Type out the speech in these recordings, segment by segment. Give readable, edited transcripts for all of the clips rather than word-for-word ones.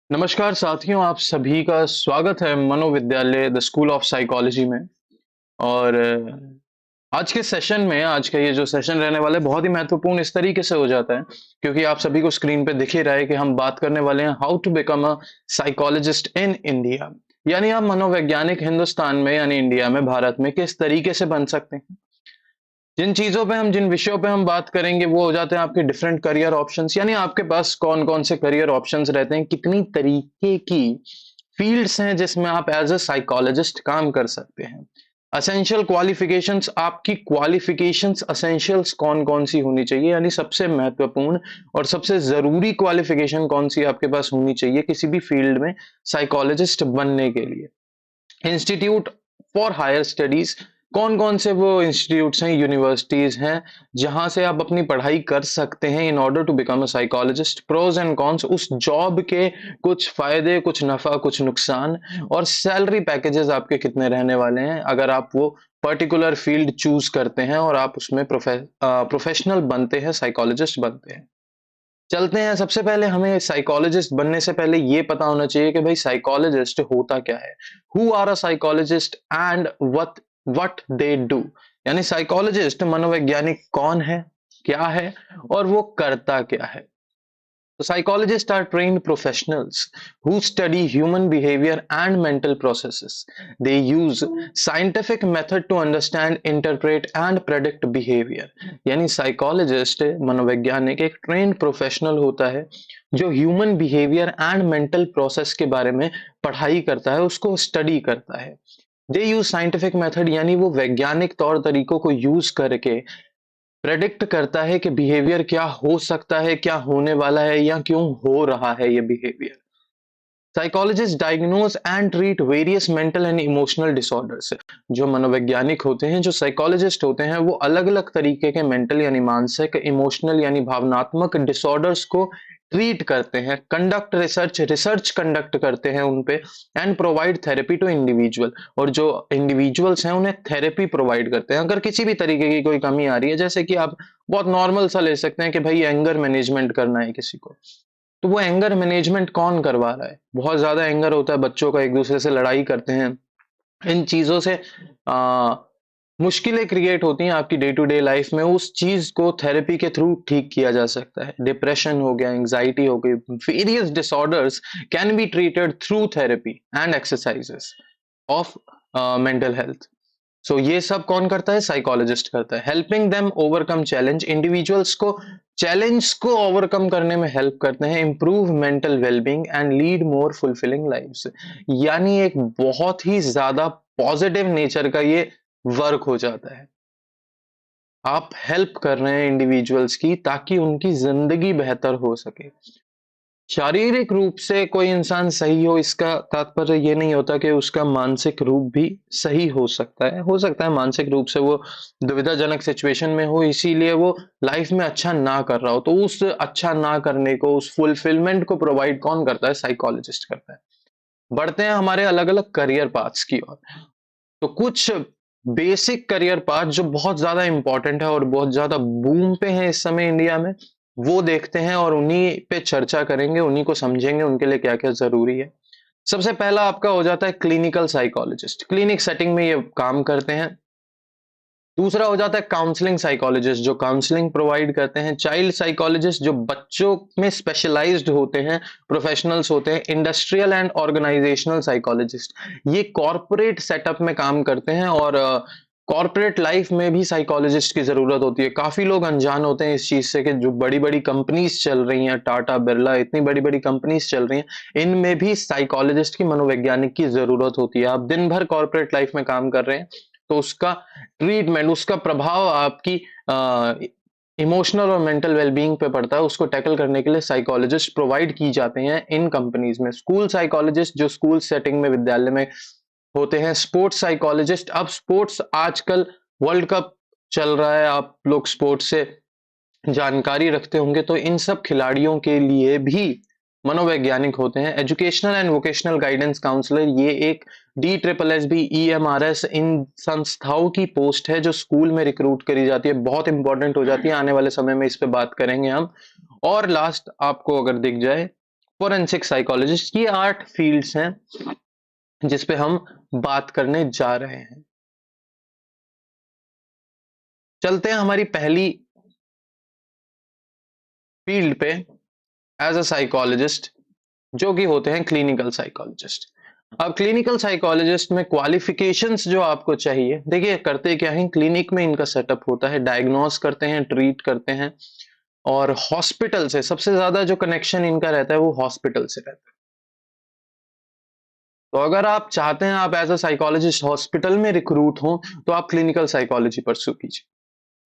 नमस्कार साथियों, आप सभी का स्वागत है मनोविद्यालय द स्कूल ऑफ साइकोलॉजी में। और आज के सेशन में आज का ये जो सेशन रहने वाला है बहुत ही महत्वपूर्ण इस तरीके से हो जाता है क्योंकि आप सभी को स्क्रीन पे दिख ही रहा है कि हम बात करने वाले हैं how to become a psychologist in India. यानी आप मनोवैज्ञानिक हिंदुस्तान में यानी इंडिया में भारत में किस तरीके से बन सकते हैं। जिन विषयों पे हम बात करेंगे वो हो जाते हैं आपके डिफरेंट करियर ऑप्शंस, यानी आपके पास कौन कौन से करियर ऑप्शंस रहते हैं, कितनी तरीके की फील्ड्स हैं जिसमें आप एज अ साइकोलॉजिस्ट काम कर सकते हैं। असेंशियल क्वालिफिकेशंस, आपकी क्वालिफिकेशंस असेंशियल्स कौन कौन सी होनी चाहिए, यानी सबसे महत्वपूर्ण और सबसे जरूरी क्वालिफिकेशन कौन सी आपके पास होनी चाहिए किसी भी फील्ड में साइकोलॉजिस्ट बनने के लिए। इंस्टीट्यूट फॉर हायर स्टडीज, कौन कौन से वो इंस्टीट्यूट्स हैं, यूनिवर्सिटीज हैं जहां से आप अपनी पढ़ाई कर सकते हैं in order to become a psychologist. Pros and cons, उस जॉब के कुछ फायदे, कुछ नफा, कुछ नुकसान, और सैलरी पैकेजेस आपके कितने रहने वाले हैं अगर आप वो पर्टिकुलर फील्ड चूज करते हैं और आप उसमें प्रोफेशनल बनते हैं, साइकोलॉजिस्ट बनते हैं। चलते हैं, सबसे पहले हमें साइकोलॉजिस्ट बनने से पहले ये पता होना चाहिए कि भाई साइकोलॉजिस्ट होता क्या है। Who are a psychologist and what they do. यानी साइकोलॉजिस्ट मनोवैज्ञानिक कौन है, क्या है और वो करता क्या है। So psychologists are trained professionals who study human behavior and mental processes. They use scientific method to understand, interpret and predict behavior. यानी साइकोलॉजिस्ट मनोवैज्ञानिक एक ट्रेन प्रोफेशनल होता है जो human behaviour and mental process के बारे में पढ़ाई करता है, उसको स्टडी करता है। दे यूज साइंटिफिक मेथड, यानी वो वैज्ञानिक तौर तरीकों को यूज करके प्रेडिक्ट करता है कि बिहेवियर क्या हो सकता है, क्या होने वाला है या क्यों हो रहा है ये behaviour. Psychologist diagnose and treat various mental and emotional disorders. जो मनोवैज्ञानिक होते हैं, जो साइकोलॉजिस्ट होते हैं, वो अलग अलग तरीके के मेंटल यानी मानसिक, इमोशनल यानी भावनात्मक डिसऑर्डर्स को ट्रीट करते हैं, कंडक्ट रिसर्च कंडक्ट करते हैं उन पे, and provide therapy to individual. और जो इंडिविजुअल्स हैं उन्हें थेरेपी प्रोवाइड करते हैं अगर किसी भी तरीके की कोई कमी आ रही है। जैसे कि आप बहुत नॉर्मल सा ले सकते हैं कि भाई एंगर मैनेजमेंट करना है किसी को, तो वो एंगर मैनेजमेंट कौन करवा रहा है। बहुत ज्यादा एंगर होता है, बच्चों का एक दूसरे से लड़ाई करते हैं, इन चीजों से आ, मुश्किलें क्रिएट होती हैं आपकी डे टू डे लाइफ में। उस चीज को थेरेपी के थ्रू ठीक किया जा सकता है। डिप्रेशन हो गया, एंजाइटी हो गई, various disorders can be treated through therapy and exercises of mental health. So ये सब कौन करता है, साइकोलॉजिस्ट करता है। Helping them overcome challenge, individuals को चैलेंज को ओवरकम करने में हेल्प करते हैं। Improve mental wellbeing and lead more fulfilling lives. यानी एक बहुत ही ज्यादा पॉजिटिव नेचर का ये वर्क हो जाता है। आप हेल्प कर रहे हैं इंडिविजुअल्स की ताकि उनकी जिंदगी बेहतर हो सके। शारीरिक रूप से कोई इंसान सही हो, इसका तात्पर्य ये नहीं होता कि उसका मानसिक रूप भी सही हो सकता है मानसिक रूप से वो दुविधाजनक सिचुएशन में हो, इसीलिए वो लाइफ में अच्छा ना कर रहा हो। तो उस अच्छा ना करने को, उस फुलफिलमेंट को प्रोवाइड कौन करता है, साइकोलॉजिस्ट करता है। बढ़ते हैं हमारे अलग अलग करियर पाथ्स की ओर। तो कुछ बेसिक करियर पाथ जो बहुत ज्यादा इंपॉर्टेंट है और बहुत ज्यादा बूम पे है इस समय इंडिया में, वो देखते हैं और उन्हीं पे चर्चा करेंगे, उन्हीं को समझेंगे उनके लिए क्या क्या जरूरी है। सबसे पहला आपका हो जाता है क्लिनिकल साइकोलॉजिस्ट, क्लिनिक सेटिंग में ये काम करते हैं। दूसरा हो जाता है काउंसलिंग साइकोलॉजिस्ट, जो काउंसलिंग प्रोवाइड करते हैं। चाइल्ड साइकोलॉजिस्ट, जो बच्चों में स्पेशलाइज्ड होते हैं, प्रोफेशनल्स होते हैं। इंडस्ट्रियल एंड ऑर्गेनाइजेशनल साइकोलॉजिस्ट, ये कॉर्पोरेट सेटअप में काम करते हैं और कॉर्पोरेट लाइफ में भी साइकोलॉजिस्ट की जरूरत होती है। काफी लोग अनजान होते हैं इस चीज से कि जो बड़ी बड़ी कंपनीज चल रही हैं, टाटा बिरला, इतनी बड़ी बड़ी कंपनीज चल रही हैं, इनमें भी साइकोलॉजिस्ट की, मनोवैज्ञानिक की जरूरत होती है। आप दिन भर कॉर्पोरेट लाइफ में काम कर रहे हैं तो उसका ट्रीटमेंट, उसका प्रभाव आपकी इमोशनल और मेंटल वेलबींग पे पड़ता है। उसको टैकल करने के लिए साइकोलॉजिस्ट प्रोवाइड की जाते हैं इन कंपनीज में। स्कूल साइकोलॉजिस्ट, जो स्कूल सेटिंग में, विद्यालय में होते हैं। स्पोर्ट्स साइकोलॉजिस्ट, अब स्पोर्ट्स आजकल वर्ल्ड कप चल रहा है, आप लोग स्पोर्ट्स से जानकारी रखते होंगे, तो इन सब खिलाड़ियों के लिए भी मनोवैज्ञानिक होते हैं। Educational and vocational guidance counsellor, ये एक DSSB, EMRS, इन संस्थाओं की पोस्ट है जो स्कूल में रिक्रूट करी जाती है, बहुत इंपॉर्टेंट हो जाती है। आने वाले समय में इस पे बात करेंगे हम। और लास्ट आपको अगर दिख जाए फोरेंसिक साइकोलॉजिस्ट। ये 8 फील्ड्स हैं जिस पे हम बात करने जा रहे हैं। चलते हैं हमारी पहली फील्ड पे, एज अ साइकोलॉजिस्ट, जो कि होते हैं क्लिनिकल साइकोलॉजिस्ट। अब क्लिनिकल साइकोलॉजिस्ट में क्वालिफिकेशंस जो आपको चाहिए, देखिए करते क्या है, क्लिनिक में इनका सेटअप होता है, डायग्नोस करते हैं, ट्रीट करते हैं, और हॉस्पिटल से सबसे ज्यादा जो कनेक्शन इनका रहता है वो हॉस्पिटल से रहता है। तो अगर आप चाहते हैं आप एज अ साइकोलॉजिस्ट हॉस्पिटल में रिक्रूट हो, तो आप क्लिनिकल साइकोलॉजी परस्यू कीजिए।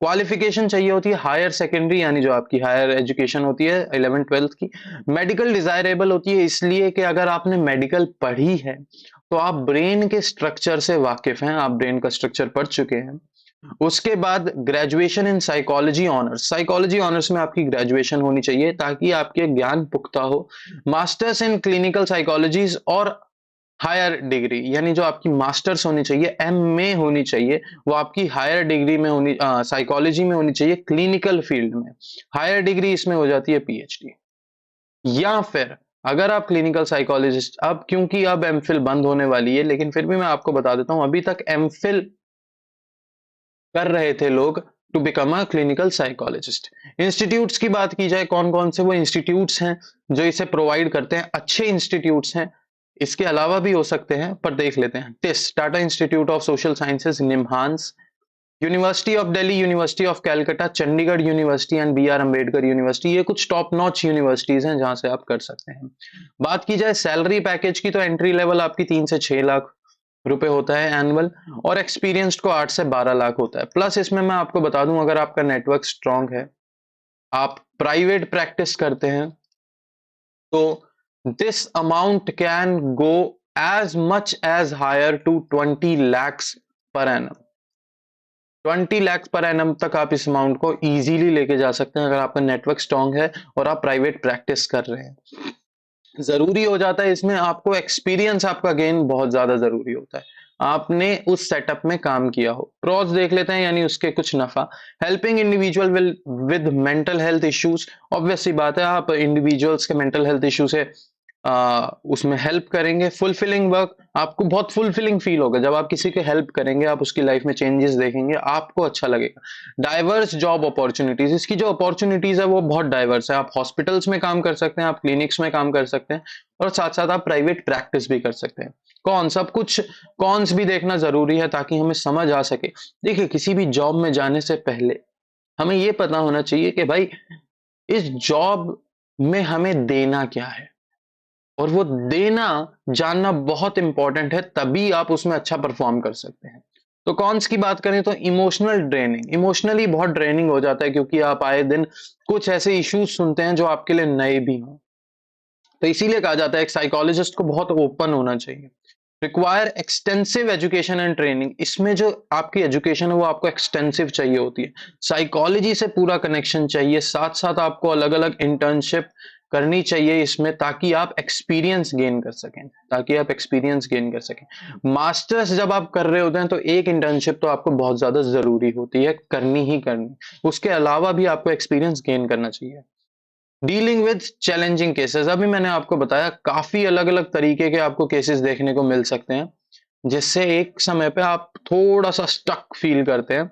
क्वालिफिकेशन चाहिए होती है हायर सेकेंडरी, यानी जो आपकी हायर एजुकेशन होती है 11th 12th की। मेडिकल डिजायरेबल होती है इसलिए कि अगर आपने मेडिकल पढ़ी है तो आप ब्रेन के स्ट्रक्चर से वाकिफ हैं, आप ब्रेन का स्ट्रक्चर पढ़ चुके हैं। उसके बाद graduation in psychology honours, psychology honours में आपकी ग्रेजुएशन होनी चाहिए ताकि आपके ज्ञान पुख्ता हो। मास्टर्स इन क्लिनिकल साइकोलॉजीज और हायर डिग्री, यानी जो आपकी मास्टर्स होनी चाहिए, एमए होनी चाहिए, वो आपकी हायर डिग्री में होनी, साइकोलॉजी में होनी चाहिए, क्लिनिकल फील्ड में। हायर डिग्री इसमें हो जाती है पीएचडी। या फिर अगर आप क्लिनिकल साइकोलॉजिस्ट, अब क्योंकि अब एमफिल बंद होने वाली है, लेकिन फिर भी मैं आपको बता देता हूं, अभी तक एमफिल कर रहे थे लोग to become a clinical psychologist. Institutes की बात की जाए, कौन कौन से वो इंस्टीट्यूट्स हैं जो इसे प्रोवाइड करते हैं, अच्छे इंस्टीट्यूट्स हैं। इसके अलावा भी हो सकते हैं, पर देख लेते हैं। TISS, Tata institute of social sciences, NIMHANS, university of Delhi, university of Calcutta, Chandigarh university and B R Ambedkar university, ये कुछ टॉप नॉच यूनिवर्सिटीज हैं जहां से आप कर सकते हैं। बात की जाए सैलरी पैकेज की, तो एंट्री लेवल आपकी 3 से 6 लाख रुपए होता है एनुअल, और एक्सपीरियंस्ड को 8 से 12 लाख होता है। प्लस इसमें मैं आपको बता दूं, अगर आपका नेटवर्क स्ट्रांग है, आप प्राइवेट प्रैक्टिस करते हैं, तो this amount can go as much as higher to 20 lakhs per annum. 20 lakhs per annum तक आप इस अमाउंट को इजीली लेके जा सकते हैं अगर आपका नेटवर्क स्ट्रांग है और आप प्राइवेट प्रैक्टिस कर रहे हैं। जरूरी हो जाता है इसमें आपको एक्सपीरियंस, आपका गेन बहुत ज्यादा जरूरी होता है, आपने उस सेटअप में काम किया हो। प्रॉस देख लेते हैं, यानी उसके कुछ नफा। Helping individual with mental health issues, obvious सी बात है, आप इंडिविजुअल्स के मेंटल हेल्थ इश्यू से उसमें हेल्प करेंगे। फुलफिलिंग वर्क, आपको बहुत फुलफिलिंग फील होगा जब आप किसी के हेल्प करेंगे, आप उसकी लाइफ में चेंजेस देखेंगे, आपको अच्छा लगेगा। डाइवर्स जॉब अपॉर्चुनिटीज, इसकी जो अपॉर्चुनिटीज है वो बहुत डाइवर्स है। आप हॉस्पिटल्स में काम कर सकते हैं, आप क्लिनिक्स में काम कर सकते हैं, और साथ साथ आप प्राइवेट प्रैक्टिस भी कर सकते हैं। कौन सब कुछ कॉन्स भी देखना जरूरी है ताकि हमें समझ आ सके। देखिए, किसी भी जॉब में जाने से पहले हमें यह पता होना चाहिए कि भाई इस जॉब में हमें देना क्या है, और वो देना जानना बहुत इंपॉर्टेंट है, तभी आप उसमें अच्छा परफॉर्म कर सकते हैं। तो कॉन्स की बात करें तो इमोशनल ड्रेनिंग, इमोशनली बहुत ड्रेनिंग हो जाता है, क्योंकि आप आए दिन कुछ ऐसे इश्यूज सुनते हैं जो आपके लिए नए भी हों। तो इसीलिए कहा जाता है एक साइकोलॉजिस्ट को बहुत ओपन होना चाहिए। Require extensive education and training, इसमें जो आपकी एजुकेशन है वो आपको एक्सटेंसिव चाहिए होती है, साइकोलॉजी से पूरा कनेक्शन चाहिए, साथ साथ आपको अलग अलग इंटर्नशिप करनी चाहिए इसमें, ताकि आप एक्सपीरियंस गेन कर सकें, ताकि आप एक्सपीरियंस गेन कर सकें। मास्टर्स जब आप कर रहे होते हैं तो एक इंटर्नशिप तो आपको बहुत ज्यादा जरूरी होती है, करनी ही करनी। उसके अलावा भी आपको एक्सपीरियंस गेन करना चाहिए। डीलिंग विद चैलेंजिंग केसेस, अभी मैंने आपको बताया काफी अलग अलग तरीके के आपको केसेस देखने को मिल सकते हैं, जिससे एक समय पे आप थोड़ा सा स्टक फील करते हैं,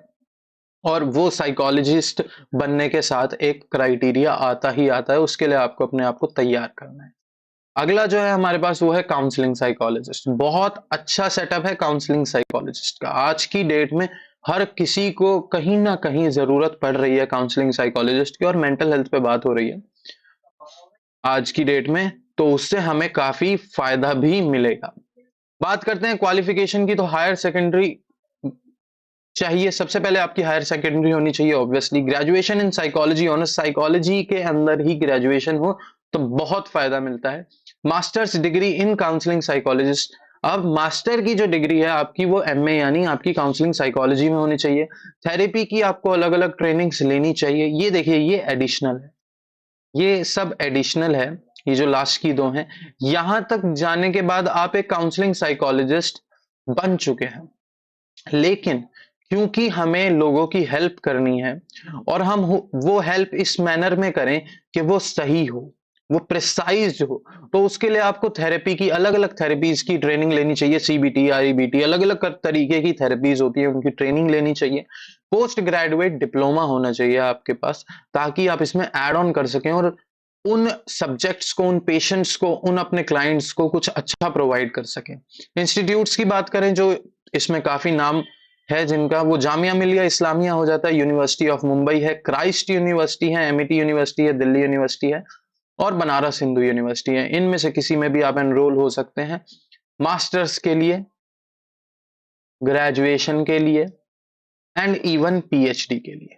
और वो साइकोलॉजिस्ट बनने के साथ एक क्राइटेरिया आता ही आता है, उसके लिए आपको अपने आप को तैयार करना है। अगला जो है हमारे पास वो है काउंसलिंग साइकोलॉजिस्ट। बहुत अच्छा सेटअप है काउंसलिंग साइकोलॉजिस्ट का। आज की डेट में हर किसी को कहीं ना कहीं जरूरत पड़ रही है काउंसलिंग साइकोलॉजिस्ट की, और मेंटल हेल्थ पे बात हो रही है आज की डेट में, तो उससे हमें काफी फायदा भी मिलेगा। बात करते हैं क्वालिफिकेशन की, तो हायर सेकेंडरी चाहिए। सबसे पहले आपकी हायर सेकेंडरी होनी चाहिए, obviously graduation in psychology honours, psychology के अंदर ही ग्रेजुएशन हो तो बहुत फायदा मिलता है। मास्टर्स डिग्री इन काउंसलिंग साइकोलॉजिस्ट, अब मास्टर की जो डिग्री है आपकी वो एमए, यानी आपकी काउंसलिंग साइकोलॉजी में होनी चाहिए। थेरेपी की आपको अलग अलग ट्रेनिंग्स लेनी चाहिए। ये देखिए, ये एडिशनल है, ये सब एडिशनल है, ये जो लास्ट की दो हैं। यहां तक जाने के बाद आप एक काउंसलिंग साइकोलॉजिस्ट बन चुके हैं, लेकिन क्योंकि हमें लोगों की हेल्प करनी है, और हम वो हेल्प इस मैनर में करें कि वो सही हो, वो प्रिसाइज्ड हो, तो उसके लिए आपको थेरेपी की अलग-अलग थेरेपीज की ट्रेनिंग लेनी चाहिए। सीबीटी, आईबीटी, अलग-अलग तरीके की थेरेपीज होती है, उनकी ट्रेनिंग लेनी चाहिए। पोस्ट ग्रेजुएट डिप्लोमा होना चाहिए आपके पास, ताकि आप इसमें ऐड ऑन कर सकें और उन सब्जेक्ट्स को, उन पेशेंट्स को, उन अपने क्लाइंट्स को कुछ अच्छा प्रोवाइड कर सकें। इंस्टीट्यूट्स की बात करें जो इसमें काफी नाम है जिनका, वो जामिया मिलिया इस्लामिया हो जाता है, यूनिवर्सिटी ऑफ मुंबई है, क्राइस्ट यूनिवर्सिटी है, एमिटी यूनिवर्सिटी है, दिल्ली यूनिवर्सिटी है और बनारस हिंदू यूनिवर्सिटी है। इनमें से किसी में भी आप एनरोल हो सकते हैं मास्टर्स के लिए, ग्रेजुएशन के लिए एंड इवन पीएचडी के लिए।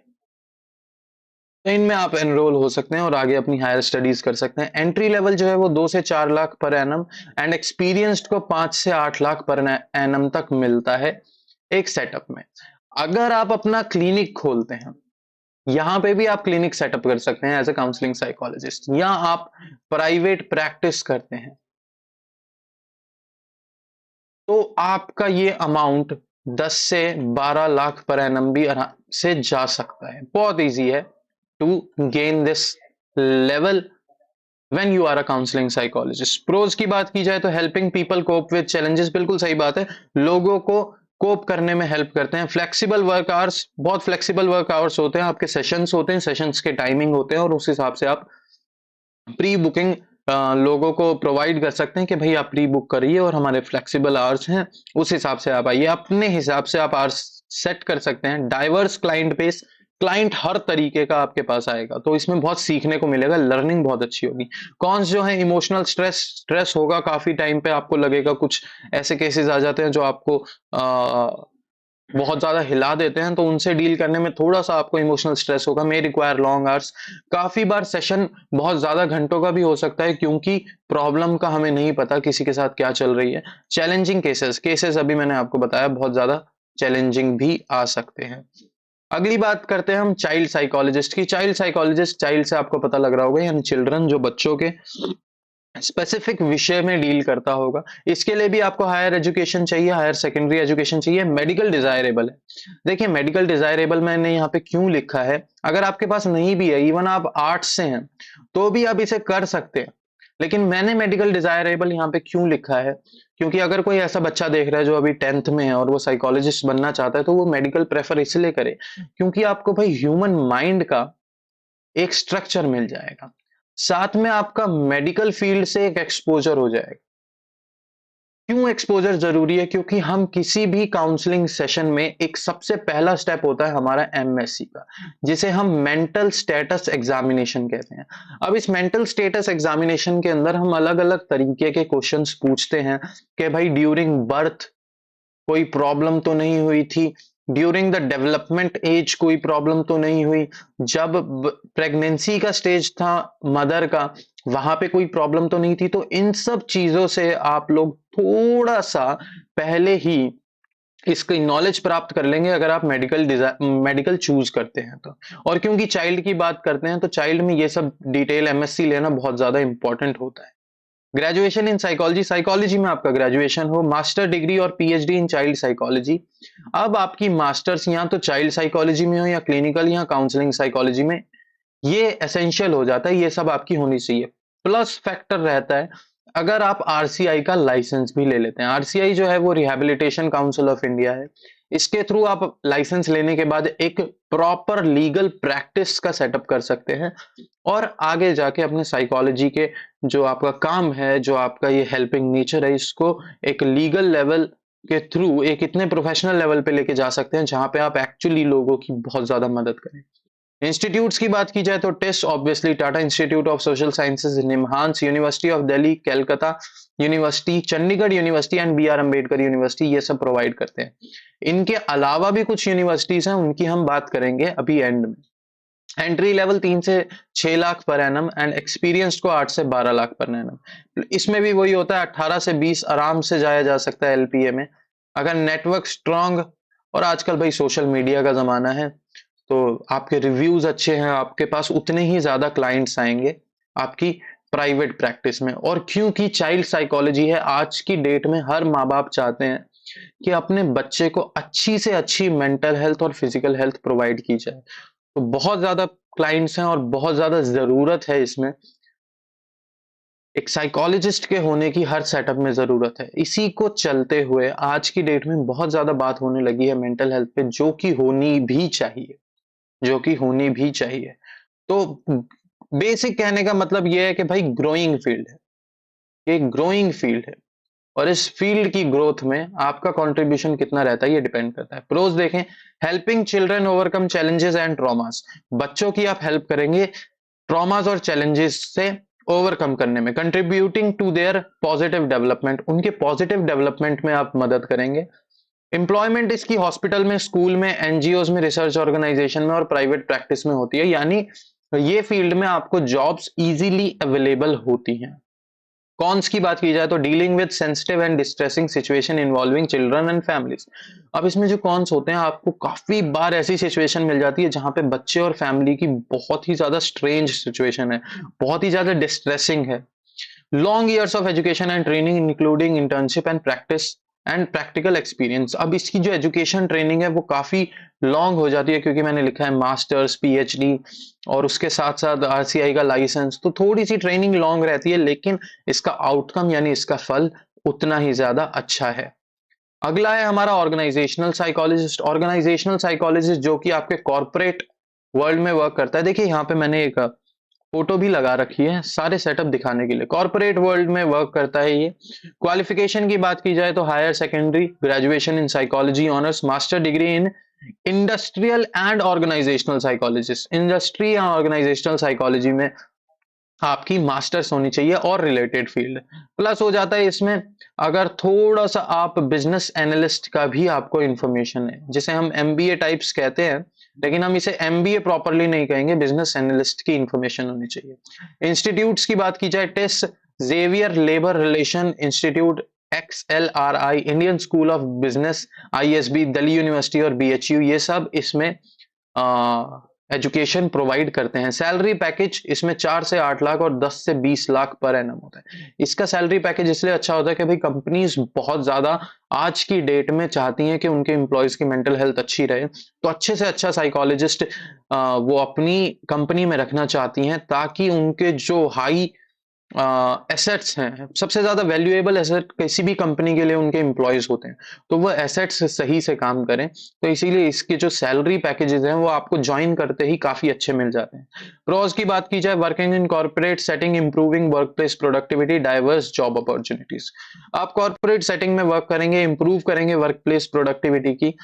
तो इनमें आप एनरोल हो सकते हैं और आगे अपनी हायर स्टडीज कर सकते हैं। एंट्री लेवल जो है वो 2 से 4 lakh per annum and experienced को 5 से 8 लाख पर एनम तक मिलता है एक सेटअप में। अगर आप अपना क्लिनिक खोलते हैं, यहां पे भी आप क्लिनिक सेटअप कर सकते हैं एज ए काउंसलिंग साइकोलॉजिस्ट, या आप प्राइवेट प्रैक्टिस करते हैं, तो आपका ये अमाउंट 10 से 12 लाख पर एनम भी आराम से जा सकता है। बहुत इजी है to gain this level when you are a counselling psychologist. Pros की बात की जाए तो helping people cope with challenges, बिल्कुल सही बात है, लोगों को कोप करने में हेल्प करते हैं। फ्लेक्सिबल वर्क आवर्स, बहुत फ्लेक्सिबल वर्क आवर्स होते हैं, आपके सेशंस होते हैं, सेशंस के टाइमिंग होते हैं और उस हिसाब से आप प्री बुकिंग लोगों को प्रोवाइड कर सकते हैं कि भाई आप प्री बुक करिए और हमारे फ्लेक्सिबल आवर्स हैं, उस हिसाब से आप आइए। अपने हिसाब से आप आवर्स सेट कर सकते हैं। डाइवर्स क्लाइंट बेस, क्लाइंट हर तरीके का आपके पास आएगा, तो इसमें बहुत सीखने को मिलेगा, लर्निंग बहुत अच्छी होगी। कॉन्स जो है, इमोशनल स्ट्रेस, स्ट्रेस होगा काफी टाइम पे, आपको लगेगा कुछ ऐसे केसेस आ जाते हैं जो आपको बहुत ज्यादा हिला देते हैं, तो उनसे डील करने में थोड़ा सा आपको इमोशनल स्ट्रेस होगा, मे रिक्वायर लॉन्ग आवर्स। काफी बार सेशन बहुत ज्यादा घंटों का भी हो सकता है, क्योंकि प्रॉब्लम का हमें नहीं पता किसी के साथ क्या चल रही है। चैलेंजिंग केसेस, अभी मैंने आपको बताया बहुत ज्यादा चैलेंजिंग भी आ सकते हैं। अगली बात करते हैं हम चाइल्ड साइकोलॉजिस्ट की। चाइल्ड साइकोलॉजिस्ट, चाइल्ड से आपको पता लग रहा होगा, यानी चिल्ड्रन, जो बच्चों के स्पेसिफिक विषय में डील करता होगा। इसके लिए भी आपको हायर एजुकेशन चाहिए, हायर सेकेंडरी एजुकेशन चाहिए। मेडिकल डिजायरेबल है। देखिए, मेडिकल डिजायरेबल मैंने यहाँ पे क्यों लिखा है, अगर आपके पास नहीं भी है, इवन आप आर्ट्स से हैं, तो भी आप इसे कर सकते हैं, लेकिन मैंने मेडिकल डिजायरेबल यहाँ पे क्यों लिखा है, क्योंकि अगर कोई ऐसा बच्चा देख रहा है जो अभी 10th में है और वो साइकोलॉजिस्ट बनना चाहता है, तो वो मेडिकल प्रेफर इसलिए करे क्योंकि आपको भाई ह्यूमन माइंड का एक स्ट्रक्चर मिल जाएगा, साथ में आपका मेडिकल फील्ड से एक एक्सपोजर हो जाएगा। क्यों एक्सपोजर जरूरी है, क्योंकि हम किसी भी काउंसलिंग सेशन में एक सबसे पहला स्टेप होता है हमारा एमएससी का, जिसे हम मेंटल स्टेटस एग्जामिनेशन कहते हैं। अब इस मेंटल स्टेटस एग्जामिनेशन के अंदर हम अलग अलग तरीके के क्वेश्चंस पूछते हैं कि भाई ड्यूरिंग बर्थ कोई प्रॉब्लम तो नहीं हुई थी, ड्यूरिंग द डेवलपमेंट एज कोई प्रॉब्लम तो नहीं हुई, जब प्रेगनेंसी का स्टेज था मदर का, वहां पे कोई प्रॉब्लम तो नहीं थी। तो इन सब चीजों से आप लोग थोड़ा सा पहले ही इसकी नॉलेज प्राप्त कर लेंगे, अगर आप मेडिकल चूज करते हैं तो। और क्योंकि चाइल्ड की बात करते हैं, तो चाइल्ड में ये सब डिटेल एमएससी लेना बहुत ज्यादा इंपॉर्टेंट होता है। ग्रेजुएशन इन साइकोलॉजी, साइकोलॉजी में आपका ग्रेजुएशन हो, मास्टर डिग्री और पीएचडी इन चाइल्ड साइकोलॉजी। अब आपकी मास्टर्स या तो चाइल्ड साइकोलॉजी में हो या क्लिनिकल या काउंसलिंग साइकोलॉजी में, ये एसेंशियल हो जाता है, ये सब आपकी होनी चाहिए। प्लस फैक्टर रहता है अगर आप आरसीआई का लाइसेंस भी ले लेते हैं। आरसीआई जो है वो रिहैबिलिटेशन काउंसिल ऑफ इंडिया है, इसके थ्रू आप लाइसेंस लेने के बाद एक प्रॉपर लीगल प्रैक्टिस का सेटअप कर सकते हैं और आगे जाके अपने साइकोलॉजी के जो आपका काम है, जो आपका ये हेल्पिंग नेचर है, इसको एक लीगल लेवल के थ्रू एक इतने प्रोफेशनल लेवल पे लेके जा सकते हैं जहां पे आप एक्चुअली लोगों की बहुत ज्यादा मदद करें। इंस्टीट्यूट्स की बात की जाए तो test obviously Tata institute of social sciences, NIMHANS, university of Delhi, Calcutta university, Chandigarh university and B R Ambedkar university, ये सब प्रोवाइड करते हैं। इनके अलावा भी कुछ यूनिवर्सिटीज हैं, उनकी हम बात करेंगे अभी एंड में। एंट्री लेवल 3 से 6 lakh per annum and experience को 8 से 12 लाख पर एनम। इसमें भी वही होता है, 18 से 20 आराम से जाया जा सकता है एलपीए में, अगर नेटवर्क स्ट्रांग और आजकल भाई सोशल मीडिया का जमाना है, तो आपके रिव्यूज अच्छे हैं, आपके पास उतने ही ज्यादा क्लाइंट्स आएंगे आपकी प्राइवेट प्रैक्टिस में। और क्योंकि चाइल्ड साइकोलॉजी है, आज की डेट में हर माँ बाप चाहते हैं कि अपने बच्चे को अच्छी से अच्छी मेंटल हेल्थ और फिजिकल हेल्थ प्रोवाइड की जाए, तो बहुत ज्यादा क्लाइंट्स हैं और बहुत ज्यादा जरूरत है इसमें। एक साइकोलॉजिस्ट के होने की हर सेटअप में ज़रूरत है। इसी को चलते हुए आज की डेट में बहुत ज़्यादा बात होने लगी है मेंटल हेल्थ पे, जो कि होनी भी चाहिए, जो कि होनी भी चाहिए। तो बेसिक कहने का मतलब ये है कि भाई ग्रोइंग फील्ड है, ये ग्रोइंग फील्ड है और इस फील्ड की ग्रोथ में आपका कंट्रीब्यूशन कितना रहता है ये डिपेंड करता है। प्रोज देखें, helping children overcome challenges and traumas. बच्चों की आप हेल्प करेंगे ट्रॉमास और चैलेंजेस से ओवरकम करने में, contributing to their positive development, उनके पॉजिटिव डेवलपमेंट में आप मदद करेंगे। एम्प्लॉयमेंट इसकी हॉस्पिटल में, स्कूल में, एनजीओज में, रिसर्च ऑर्गेनाइजेशन में और प्राइवेट प्रैक्टिस में होती है, यानी ये फील्ड में आपको जॉब्स इजीली अवेलेबल होती हैं। कॉन्स की बात की जाए तो dealing with sensitive and distressing situation involving children and families. अब इसमें जो कॉन्स होते हैं, आपको काफी बार ऐसी सिचुएशन मिल जाती है जहां पे बच्चे और फैमिली की बहुत ही ज्यादा स्ट्रेंज सिचुएशन है, बहुत ही ज्यादा डिस्ट्रेसिंग है। Long years of education and training including internship and practice and practical experience. अब इसकी जो एजुकेशन ट्रेनिंग है वो काफी लॉन्ग हो जाती है, क्योंकि मैंने लिखा है मास्टर्स, पीएचडी और उसके साथ साथ आरसीआई का लाइसेंस, तो थोड़ी सी ट्रेनिंग लॉन्ग रहती है, लेकिन इसका आउटकम यानी इसका फल उतना ही ज्यादा अच्छा है। अगला है हमारा ऑर्गेनाइजेशनल साइकोलॉजिस्ट। ऑर्गेनाइजेशनल साइकोलॉजिस्ट जो कि आपके कॉर्पोरेट वर्ल्ड में वर्क करता है। देखिए यहाँ पे मैंने एक फोटो भी लगा रखी है सारे सेटअप दिखाने के लिए। कॉर्पोरेट वर्ल्ड में वर्क करता है ये। क्वालिफिकेशन की बात की जाए तो higher secondary, graduation in psychology honours, master degree in industrial and organisational psychologist. Industry या ऑर्गेनाइजेशनल साइकोलॉजी में आपकी मास्टर्स होनी चाहिए और रिलेटेड फील्ड प्लस हो जाता है इसमें। अगर थोड़ा सा आप बिजनेस एनालिस्ट का भी आपको इंफॉर्मेशन है, जिसे हम एमबीए टाइप्स कहते हैं, लेकिन हम इसे एमबीए प्रॉपरली नहीं कहेंगे, बिजनेस एनालिस्ट की इंफॉर्मेशन होनी चाहिए। इंस्टीट्यूट्स की बात की जाए, test, Xavier labour relation institute, XLRI, Indian school of business, ISB, Delhi university और BHU, ये सब इसमें एजुकेशन प्रोवाइड करते हैं। सैलरी पैकेज इसमें 4 से 8 लाख और 10 से 20 लाख पर एनम होता है। इसका सैलरी पैकेज इसलिए अच्छा होता है कि भाई कंपनीज बहुत ज्यादा आज की डेट में चाहती हैं कि उनके एम्प्लॉयज की मेंटल हेल्थ अच्छी रहे, तो अच्छे से अच्छा साइकोलॉजिस्ट वो अपनी कंपनी में रखना चाहती हैं, ताकि उनके जो हाई एसेट्स हैं, सबसे ज्यादा वैल्यूएबल एसेट किसी भी कंपनी के लिए उनके एम्प्लॉयज होते हैं, तो वो एसेट्स सही से काम करें। तो इसीलिए इसके जो सैलरी पैकेजेस हैं वो आपको ज्वाइन करते ही काफी अच्छे मिल जाते हैं। प्रोज की बात की जाए, working in corporate setting, improving workplace productivity, diverse job opportunities. आप कॉर्पोरेट सेटिंग में वर्क करेंगे, इंप्रूव करेंगे वर्कप्लेस प्रोडक्टिविटी की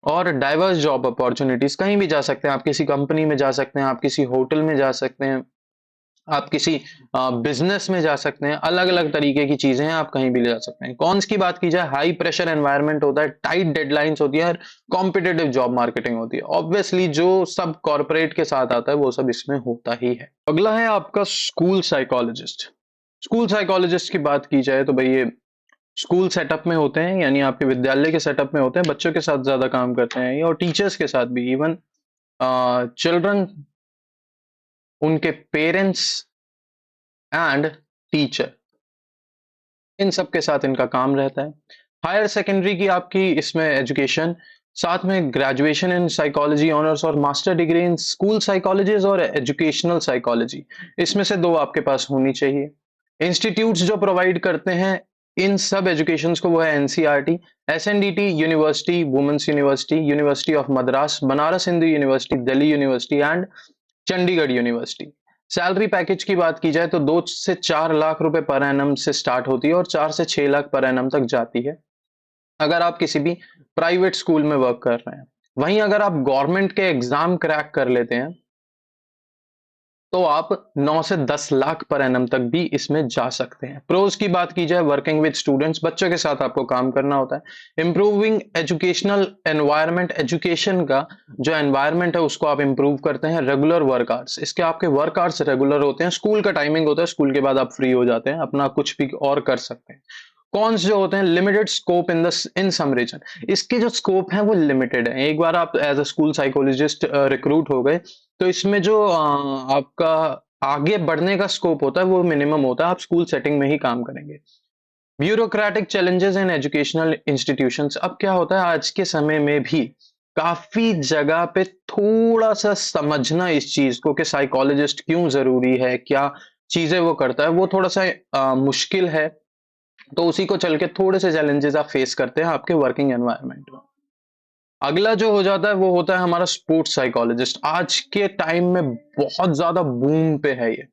और डाइवर्स जॉब अपॉर्चुनिटीज। कहीं भी जा सकते हैं आप, किसी कंपनी में जा सकते हैं, आप किसी होटल में जा सकते हैं, आप किसी बिजनेस में जा सकते हैं, अलग अलग तरीके की चीजें हैं, आप कहीं भी ले जा सकते हैं। कॉन्स की बात की जाए, हाई प्रेशर एनवायरनमेंट होता है, टाइट डेडलाइंस होती है, कॉम्पिटेटिव जॉब मार्केटिंग होती है। ऑब्वियसली जो सब कॉर्पोरेट के साथ आता है वो सब इसमें होता ही है। अगला है आपका स्कूल साइकोलॉजिस्ट। स्कूल साइकोलॉजिस्ट की बात की जाए तो भाई ये स्कूल सेटअप में होते हैं, यानी आपके विद्यालय के सेटअप में होते हैं, बच्चों के साथ ज्यादा काम करते हैं ये, और टीचर्स के साथ भी, इवन चिल्ड्रन, उनके पेरेंट्स एंड टीचर, इन सब के साथ इनका काम रहता है। हायर सेकेंडरी की आपकी इसमें एजुकेशन, साथ में ग्रेजुएशन इन साइकोलॉजी ऑनर्स और master degree in school psychologies और एजुकेशनल साइकोलॉजी, इसमें से 2 आपके पास होनी चाहिए। इंस्टीट्यूट्स जो प्रोवाइड करते हैं इन सब एजुकेशंस को वो है NCERT, SNDT university, women's university, university of Madras, Banaras Hindu university, Delhi university and Chandigarh university. Salary package की बात की जाए तो 2 से 4 लाख रुपए पर एनम से स्टार्ट होती है और 4 से 6 लाख पर एनम तक जाती है, अगर आप किसी भी प्राइवेट स्कूल में वर्क कर रहे हैं। वहीं अगर आप गवर्नमेंट के एग्जाम क्रैक कर लेते हैं तो आप 9 से 10 लाख पर एनम तक भी इसमें जा सकते हैं। प्रोज की बात की जाए, वर्किंग विद स्टूडेंट्स, बच्चों के साथ आपको काम करना होता है। इंप्रूविंग एजुकेशनल एनवायरनमेंट, एजुकेशन का जो एनवायरनमेंट है उसको आप इंप्रूव करते हैं। रेगुलर वर्क आवर्स, इसके आपके वर्क आवर्स रेगुलर होते हैं, स्कूल का टाइमिंग होता है, स्कूल के बाद आप फ्री हो जाते हैं, अपना कुछ भी और कर सकते हैं। कॉन्स जो होते हैं, limited scope in some region, इसके जो स्कोप है वो लिमिटेड है। एक बार आप as a school psychologist recruit हो गए तो इसमें जो आपका आगे बढ़ने का स्कोप होता है वो मिनिमम होता है, आप स्कूल सेटिंग में ही काम करेंगे। Bureaucratic challenges in educational institutions, अब क्या होता है आज के समय में भी काफी जगह पे थोड़ा सा समझना इस चीज को कि साइकोलॉजिस्ट क्यों जरूरी है, क्या चीजें वो करता है वो थोड़ा सा मुश्किल है, तो उसी को चल के थोड़े से चैलेंजेस आप फेस करते हैं आपके वर्किंग एनवायरनमेंट में। अगला जो हो जाता है वो होता है हमारा स्पोर्ट्स साइकोलॉजिस्ट। आज के टाइम में बहुत ज्यादा बूम पे है ये,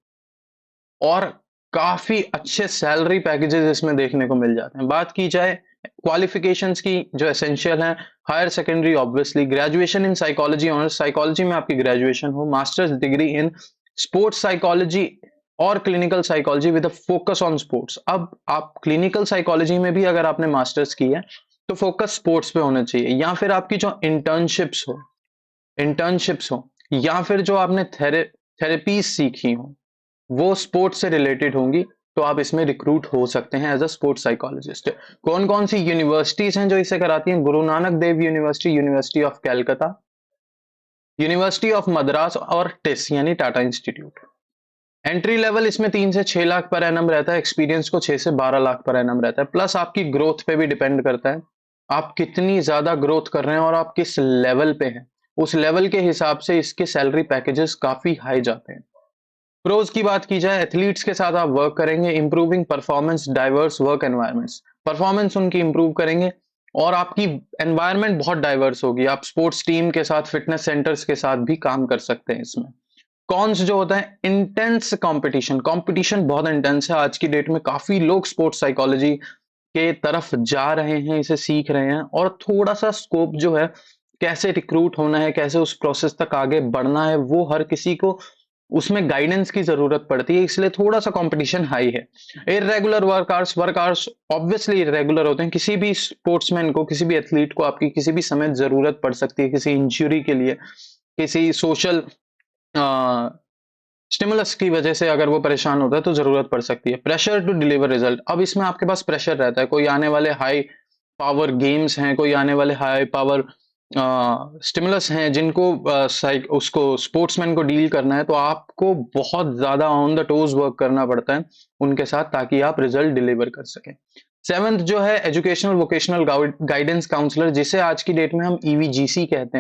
और काफी अच्छे सैलरी पैकेजेस इसमें देखने को मिल जाते हैं। बात की जाए क्वालिफिकेशंस की जो एसेंशियल हैं, higher secondary obviously, graduation in psychology honours, psychology में आपकी ग्रेजुएशन हो, masters degree in sports psychology और clinical psychology with a focus on sports. अब आप क्लिनिकल साइकोलॉजी में भी अगर आपने मास्टर्स की है तो फोकस स्पोर्ट्स पे होना चाहिए, या फिर आपकी जो इंटर्नशिप्स हो, या फिर जो आपने थेरेपीज सीखी हो वो स्पोर्ट्स से रिलेटेड होंगी, तो आप इसमें रिक्रूट हो सकते हैं एज अ स्पोर्ट्स साइकोलॉजिस्ट। कौन कौन सी यूनिवर्सिटीज हैं जो इसे कराती हैं? Guru Nanak Dev university, university of Calcutta, university of Madras और टिस यानी टाटा इंस्टीट्यूट। एंट्री लेवल इसमें 3 से 6 लाख पर एनम रहता है, एक्सपीरियंस को 6 से 12 लाख पर एनम रहता है। प्लस आपकी ग्रोथ पे भी डिपेंड करता है, आप कितनी ज्यादा ग्रोथ कर रहे हैं और आप किस लेवल पे हैं, उस लेवल के हिसाब से इसके सैलरी पैकेजेस काफी हाई जाते हैं। प्रोज की बात की जाए, एथलीट्स के साथ आप वर्क करेंगे, improving performance, diverse work environments, performance उनकी इंप्रूव करेंगे, और आपकी एनवायरनमेंट बहुत डाइवर्स होगी, आप स्पोर्ट्स टीम के साथ, फिटनेस सेंटर्स के साथ भी काम कर सकते हैं इसमें। कॉन्स जो होता है, इंटेंस कंपटीशन, कंपटीशन बहुत इंटेंस है आज की डेट में, काफी लोग स्पोर्ट्स साइकोलॉजी के तरफ जा रहे हैं, इसे सीख रहे हैं, और थोड़ा सा स्कोप जो है, कैसे रिक्रूट होना है, कैसे उस प्रोसेस तक आगे बढ़ना है, वो हर किसी को उसमें गाइडेंस की जरूरत पड़ती है, इसलिए थोड़ा सा कंपटीशन हाई है। Irregular work hours obviously irregular होते हैं, किसी भी स्पोर्ट्समैन को, किसी भी एथलीट को आपकी किसी भी समय जरूरत पड़ सकती है, किसी इंजरी के लिए, किसी सोशल स्टिमुलस की वजह से अगर वो परेशान होता है तो जरूरत पड़ सकती है। प्रेशर टू डिलीवर रिजल्ट, अब इसमें आपके पास प्रेशर रहता है, कोई आने वाले हाई पावर गेम्स हैं, कोई आने वाले हाई पावर स्टिमुलस हैं जिनको उसको स्पोर्ट्समैन को डील करना है, तो आपको बहुत ज्यादा ऑन द टोज वर्क करना पड़ता है उनके साथ, ताकि आप रिजल्ट डिलीवर कर सकें। सेवंथ जो है एजुकेशनल वोकेशनल गाइडेंस काउंसलर, जिसे आज की डेट में हम ईवीजीसी कहते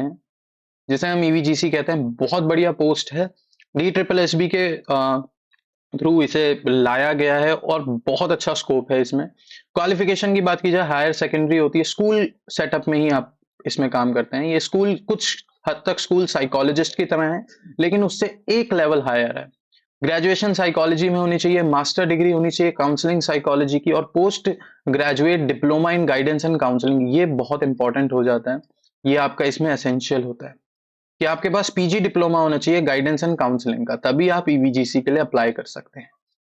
हैं, बहुत बढ़िया पोस्ट है, डी ट्रिपल एस बी के थ्रू इसे लाया गया है और बहुत अच्छा स्कोप है इसमें। क्वालिफिकेशन की बात की जाए, हायर सेकेंडरी होती है, स्कूल सेटअप में ही आप इसमें काम करते हैं। ये स्कूल कुछ हद तक स्कूल साइकोलॉजिस्ट की तरह है, लेकिन उससे एक लेवल हायर है। ग्रेजुएशन साइकोलॉजी में होनी चाहिए, मास्टर डिग्री होनी चाहिए काउंसलिंग साइकोलॉजी की, और post graduate diploma in guidance and counselling, ये बहुत इंपॉर्टेंट हो जाता है, ये आपका इसमें एसेंशियल होता है कि आपके पास पीजी डिप्लोमा होना चाहिए गाइडेंस एंड काउंसलिंग का, तभी आप ईवीजीसी के लिए अप्लाई कर सकते हैं।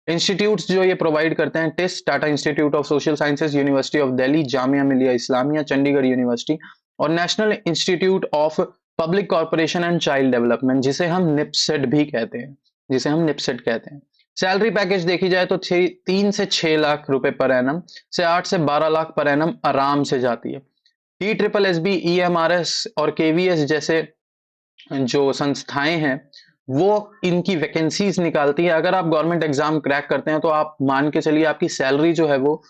इंस्टीट्यूट्स जो ये प्रोवाइड करते हैं, TISS Tata institute of social sciences, university of Delhi, Jamia Millia Islamia, Chandigarh university, और national institute of public corporation and child development, जिसे हम निपसेट कहते हैं। सैलरी पैकेज देखी जाए तो 3 से 6 लाख रुपए पर एनम से 8 से 12 लाख पर एनम आराम से जाती है। T triple S B, E M R S और केवीएस जैसे जो संस्थाएं हैं वो इनकी वैकेंसीज निकालती है। अगर आप गवर्नमेंट एग्जाम क्रैक करते हैं तो आप मान के चलिए आपकी सैलरी जो है वो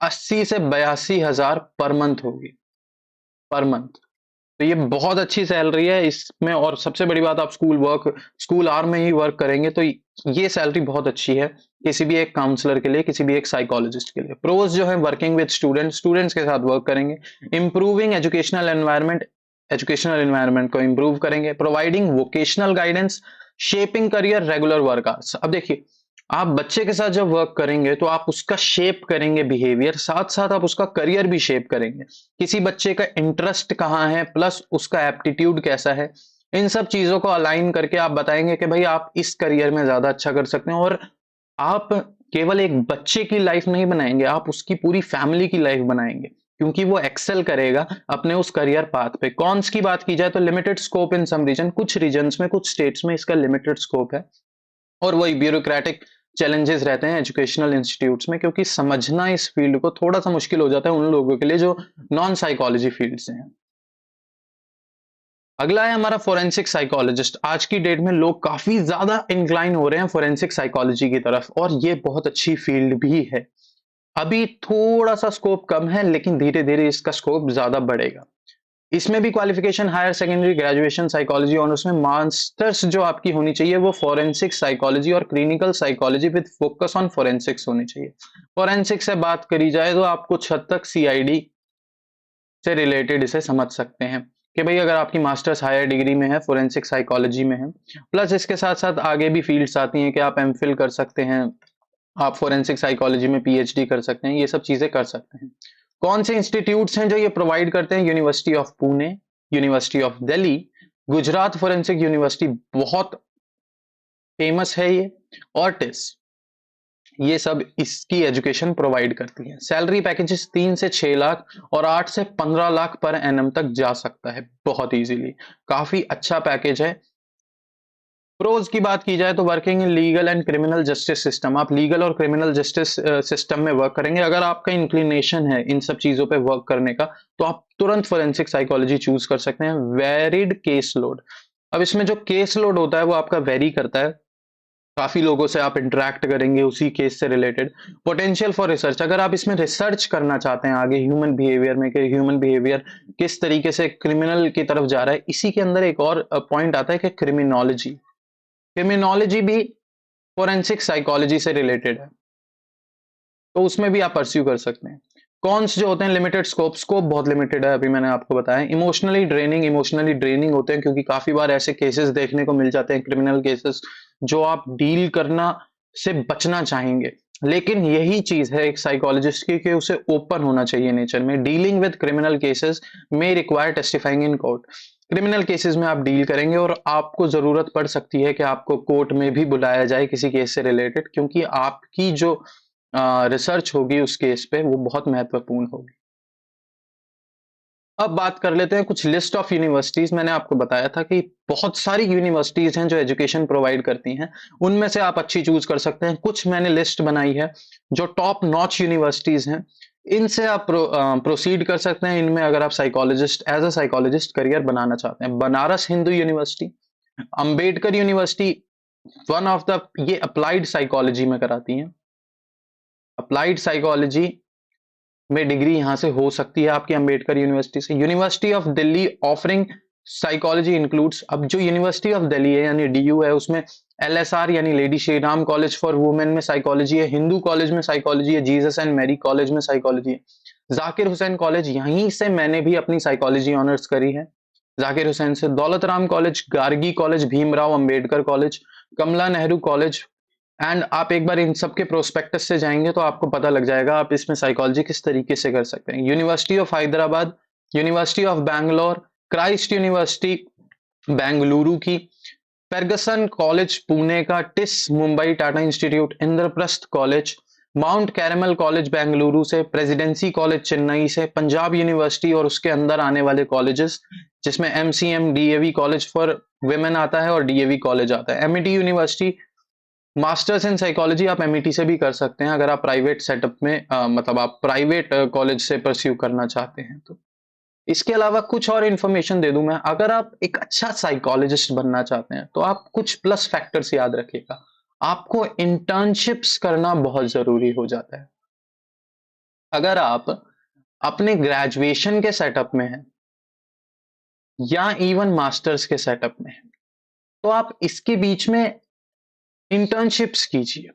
80 से 82 हजार पर मंथ होगी, पर मंथ। तो ये बहुत अच्छी सैलरी है इसमें, और सबसे बड़ी बात, आप स्कूल आर में ही वर्क करेंगे तो ये सैलरी बहुत अच्छी है किसी भी एक काउंसलर के लिए, किसी भी एक साइकोलॉजिस्ट के लिए। प्रोज जो है, वर्किंग विद स्टूडेंट्स के साथ वर्क करेंगे, इंप्रूविंग एजुकेशनल एनवायरनमेंट को इंप्रूव करेंगे, providing vocational guidance, shaping career, regular work hours. अब देखिए, आप बच्चे के साथ जब वर्क करेंगे तो आप उसका शेप करेंगे बिहेवियर, साथ साथ आप उसका करियर भी शेप करेंगे। किसी बच्चे का इंटरेस्ट कहाँ है, प्लस उसका एप्टीट्यूड कैसा है, इन सब चीजों को अलाइन करके आप बताएंगे कि भाई आप इस करियर में ज्यादा अच्छा कर सकते हैं। और आप केवल एक बच्चे की लाइफ नहीं बनाएंगे, आप उसकी पूरी फैमिली की लाइफ बनाएंगे, क्योंकि वो एक्सेल करेगा अपने उस करियर पाथ पे। कॉन्स की बात की जाए तो limited scope in some region, कुछ रीजन्स में, कुछ स्टेट्स में इसका लिमिटेड स्कोप है, और वही ब्यूरोक्रेटिक चैलेंजेस रहते हैं एजुकेशनल इंस्टीट्यूट्स में, क्योंकि समझना इस फील्ड को थोड़ा सा मुश्किल हो जाता है उन लोगों के लिए जो नॉन साइकोलॉजी फील्ड से हैं। अगला है हमारा फोरेंसिक साइकोलॉजिस्ट। आज की डेट में लोग काफी ज्यादा इंक्लाइन हो रहे हैं फोरेंसिक साइकोलॉजी की तरफ, और ये बहुत अच्छी फील्ड भी है। अभी थोड़ा सा स्कोप कम है, लेकिन धीरे धीरे इसका स्कोप ज्यादा बढ़ेगा। इसमें भी qualification higher secondary, graduation psychology, और उसमें मास्टर्स जो आपकी होनी चाहिए वो फॉरेंसिक साइकोलॉजी और clinical psychology with focus on forensics होनी चाहिए। फॉरेंसिक से बात करी जाए तो आप कुछ हद तक सीआईडी से रिलेटेड इसे समझ सकते हैं कि भाई अगर आपकी मास्टर्स हायर डिग्री में है, फोरेंसिक साइकोलॉजी में है, प्लस इसके साथ साथ आगे भी फील्ड्स आती हैं कि आप एमफिल कर सकते हैं, आप फोरेंसिक साइकोलॉजी में पीएचडी कर सकते हैं, ये सब चीजें कर सकते हैं। कौन से इंस्टीट्यूट्स हैं जो ये प्रोवाइड करते हैं? University of Pune, university of Delhi, Gujarat forensic university बहुत फेमस है ये, और टिस, ये सब इसकी एजुकेशन प्रोवाइड करती है। सैलरी पैकेजेस 3 से 6 लाख और 8 से 15 लाख पर एनम तक जा सकता है बहुत इजीली, काफी अच्छा पैकेज है। प्रोज की बात की जाए तो working in legal and criminal justice system, आप लीगल और क्रिमिनल जस्टिस सिस्टम में वर्क करेंगे। अगर आपका इंक्लिनेशन है इन सब चीजों पे वर्क करने का तो आप तुरंत फोरेंसिक साइकोलॉजी चूज कर सकते हैं। वेरिड केस लोड, अब इसमें जो केस लोड होता है वो आपका वेरी करता है, काफी लोगों से आप इंटरेक्ट करेंगे उसी केस से रिलेटेड। पोटेंशियल फॉर रिसर्च, अगर आप इसमें रिसर्च करना चाहते हैं आगे ह्यूमन बिहेवियर में कि ह्यूमन बिहेवियर किस तरीके से क्रिमिनल की तरफ जा रहा है, इसी के अंदर एक और पॉइंट आता है कि क्रिमिनोलॉजी, क्रिमिनोलॉजी भी फोरेंसिक साइकोलॉजी से रिलेटेड है, तो उसमें भी आप परस्यू कर सकते हैं। कॉन्स जो होते हैं, लिमिटेड स्कोप, स्कोप बहुत लिमिटेड है, अभी मैंने आपको बताया। इमोशनली ड्रेनिंग होते हैं क्योंकि काफी बार ऐसे केसेस देखने को मिल जाते हैं, क्रिमिनल केसेस, जो आप डील करना से बचना चाहेंगे। लेकिन यही चीज है एक साइकोलॉजिस्ट की कि उसे ओपन होना चाहिए नेचर में। डीलिंग विद क्रिमिनल केसेस में require testifying in court, criminal cases में आप डील करेंगे और आपको जरूरत पड़ सकती है कि आपको कोर्ट में भी बुलाया जाए किसी केस से रिलेटेड, क्योंकि आपकी जो रिसर्च होगी उस केस पे वो बहुत महत्वपूर्ण होगी। अब बात कर लेते हैं कुछ लिस्ट ऑफ यूनिवर्सिटीज। मैंने आपको बताया था कि बहुत सारी यूनिवर्सिटीज हैं जो एजुकेशन प्रोवाइड करती हैं, उनमें से आप अच्छी चूज कर सकते हैं। कुछ मैंने लिस्ट बनाई है जो टॉप नॉच यूनिवर्सिटीज हैं, इनसे आप प्रोसीड कर सकते हैं। इनमें अगर आप psychologist, as a psychologist career बनाना चाहते हैं, Banaras Hindu university, Ambedkar university, one of the, ये अप्लाइड साइकोलॉजी में कराती हैं, अप्लाइड साइकोलॉजी में डिग्री यहां से हो सकती है आपकी अंबेडकर यूनिवर्सिटी से। University of Delhi offering psychology includes, अब जो यूनिवर्सिटी ऑफ दिल्ली है यानी डीयू है, उसमें एलएसआर यानी lady Shri Ram college for women में साइकोलॉजी है, हिंदू कॉलेज में साइकोलॉजी है, जीसस एंड मैरी कॉलेज में साइकोलॉजी है, जाकिर हुसैन कॉलेज, यहीं से मैंने भी अपनी साइकोलॉजी ऑनर्स करी है, जाकिर हुसैन से। Daulat Ram college, Gargi college, Bhimrao Ambedkar college, Kamala Nehru college, and आप एक बार इन सब के प्रोस्पेक्टस से जाएंगे तो आपको पता लग जाएगा आप इसमें साइकोलॉजी किस तरीके से कर सकते हैं। University of Hyderabad, university of Bangalore, Christ university Bengaluru की, फेर्गसन कॉलेज पुणे का, TISS Mumbai, Tata institute, Indraprastha college, mount Carmel college Bengaluru से, प्रेसिडेंसी कॉलेज चेन्नई से, पंजाब यूनिवर्सिटी और उसके अंदर आने वाले कॉलेजेस जिसमें MCM, DAV college for women आता है और डीएवी कॉलेज आता है, MET university, masters in psychology आप एमईटी से भी कर सकते हैं अगर आप प्राइवेट सेटअप में मतलब आप प्राइवेट कॉलेज से परस्यू करना चाहते हैं तो। इसके अलावा कुछ और इंफॉर्मेशन दे दूं मैं, अगर आप एक अच्छा साइकोलॉजिस्ट बनना चाहते हैं तो आप कुछ प्लस फैक्टर्स याद रखिएगा। आपको इंटर्नशिप्स करना बहुत जरूरी हो जाता है। अगर आप अपने ग्रेजुएशन के सेटअप में हैं या इवन मास्टर्स के सेटअप में हैं, तो आप इसके बीच में इंटर्नशिप्स कीजिए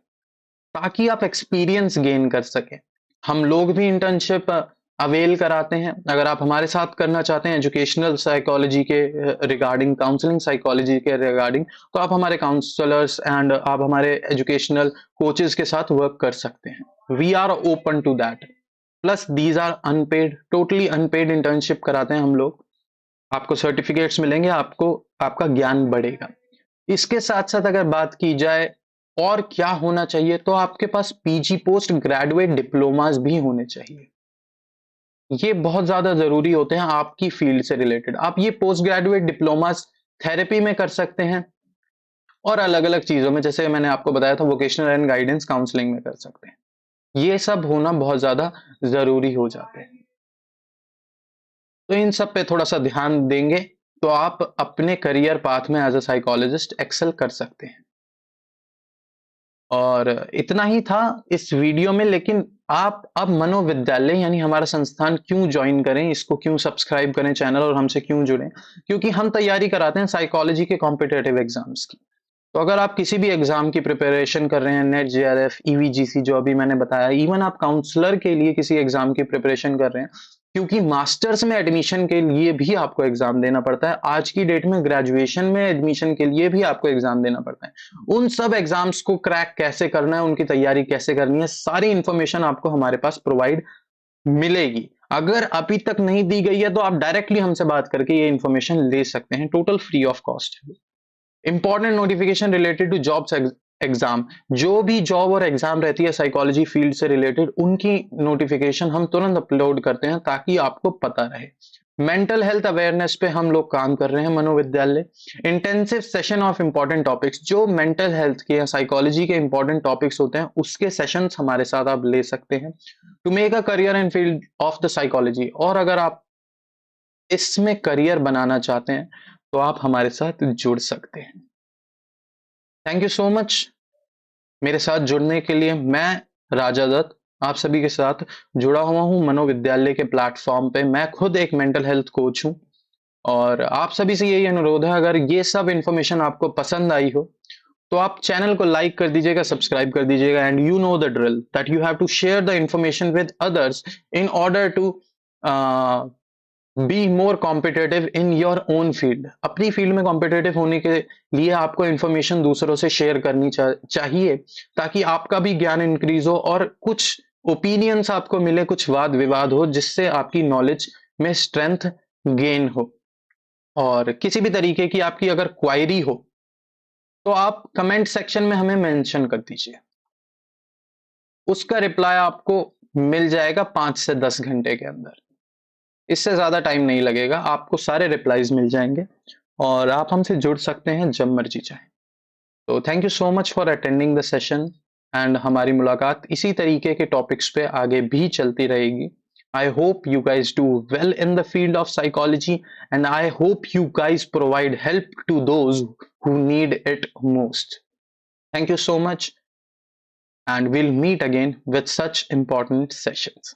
ताकि आप एक्सपीरियंस गेन कर सकें। हम लोग भी इंटर्नशिप अवेल कराते हैं। अगर आप हमारे साथ करना चाहते हैं एजुकेशनल साइकोलॉजी के रिगार्डिंग, काउंसलिंग साइकोलॉजी के रिगार्डिंग, तो आप हमारे काउंसलर्स एंड आप हमारे एजुकेशनल कोचेस के साथ वर्क कर सकते हैं। We are open to that. Plus these are unpaid, totally unpaid internship कराते हैं हम लोग। आपको सर्टिफिकेट्स मिलेंगे, आपको आपका ज्ञान बढ़ेगा। इसके साथ साथ अगर बात की जाए और क्या होना चाहिए, तो आपके पास पीजी पोस्ट ग्रेजुएट डिप्लोमास भी होने चाहिए। ये बहुत ज्यादा जरूरी होते हैं आपकी फील्ड से रिलेटेड। आप ये पोस्ट ग्रेजुएट डिप्लोमास थेरेपी में कर सकते हैं और अलग अलग चीजों में, जैसे मैंने आपको बताया था वोकेशनल एंड गाइडेंस काउंसलिंग में कर सकते हैं। ये सब होना बहुत ज्यादा जरूरी हो जाते हैं। तो इन सब पे थोड़ा सा ध्यान देंगे तो आप अपने करियर पाथ में एज अ साइकोलॉजिस्ट एक्सेल कर सकते हैं। और इतना ही था इस वीडियो में, लेकिन आप अब मनोविद्यालय यानी हमारा संस्थान क्यों ज्वाइन करें, इसको क्यों सब्सक्राइब करें चैनल और हमसे क्यों जुड़ें? क्योंकि हम तैयारी कराते हैं साइकोलॉजी के कॉम्पिटिटिव एग्जाम्स की। तो अगर आप किसी भी एग्जाम की प्रिपरेशन कर रहे हैं, नेट, जेआरएफ, ईवीजीसी जो अभी मैंने बताया, इवन आप काउंसलर के लिए किसी एग्जाम की प्रिपरेशन कर रहे हैं, क्योंकि मास्टर्स में एडमिशन के लिए भी आपको एग्जाम देना पड़ता है। आज की डेट में ग्रेजुएशन में एडमिशन के लिए भी आपको एग्जाम देना पड़ता है। उन सब एग्जाम्स को क्रैक कैसे करना है, उनकी तैयारी कैसे करनी है, सारी इंफॉर्मेशन आपको हमारे पास प्रोवाइड मिलेगी। अगर अभी तक नहीं दी गई है तो आप डायरेक्टली हमसे बात करके ये इंफॉर्मेशन ले सकते हैं, टोटल फ्री ऑफ कॉस्ट है। Important notification related to jobs exam, जो भी जॉब और एग्जाम रहती है साइकोलॉजी फील्ड से रिलेटेड, उनकी नोटिफिकेशन हम तुरंत अपलोड करते हैं ताकि आपको पता रहे। मेंटल हेल्थ अवेयरनेस पे हम लोग काम कर रहे हैं मनोविद्यालय। Intensive session of important topics, जो मेंटल हेल्थ के या साइकोलॉजी के इंपॉर्टेंट टॉपिक्स होते हैं उसके सेशंस हमारे साथ आप ले सकते हैं to make a career in field of the psychology. और अगर आप इसमें करियर बनाना चाहते हैं तो आप हमारे साथ जुड़ सकते हैं। थैंक यू सो मच मेरे साथ जुड़ने के लिए। मैं राजा दत्त आप सभी के साथ जुड़ा हुआ हूं मनोविद्यालय के प्लेटफॉर्म पे। मैं खुद एक मेंटल हेल्थ कोच हूं और आप सभी से यही अनुरोध है, अगर ये सब इंफॉर्मेशन आपको पसंद आई हो तो आप चैनल को लाइक कर दीजिएगा, सब्सक्राइब कर दीजिएगा, and you know the drill that you have to share the information with others in order to be more competitive in your own field. अपनी फील्ड में कॉम्पिटेटिव होने के लिए आपको इंफॉर्मेशन दूसरों से शेयर करनी चाहिए ताकि आपका भी ज्ञान इंक्रीज हो और कुछ ओपिनियंस आपको मिले, कुछ वाद विवाद हो, जिससे आपकी नॉलेज में स्ट्रेंथ गेन हो। और किसी भी तरीके की आपकी अगर क्वायरी हो तो आप कमेंट सेक्शन में हमें मेंशन कर दीजिए, उसका रिप्लाई आपको मिल जाएगा 5 से 10 घंटे के अंदर। इससे ज्यादा टाइम नहीं लगेगा, आपको सारे रिप्लाईज मिल जाएंगे और आप हमसे जुड़ सकते हैं जब मर्जी चाहें। तो thank you so much for attending the session and हमारी मुलाकात इसी तरीके के टॉपिक्स पे आगे भी चलती रहेगी। I hope you guys do well in the field of psychology and I hope you guys provide help to those who need it most. Thank you so much and we'll meet again with such important sessions.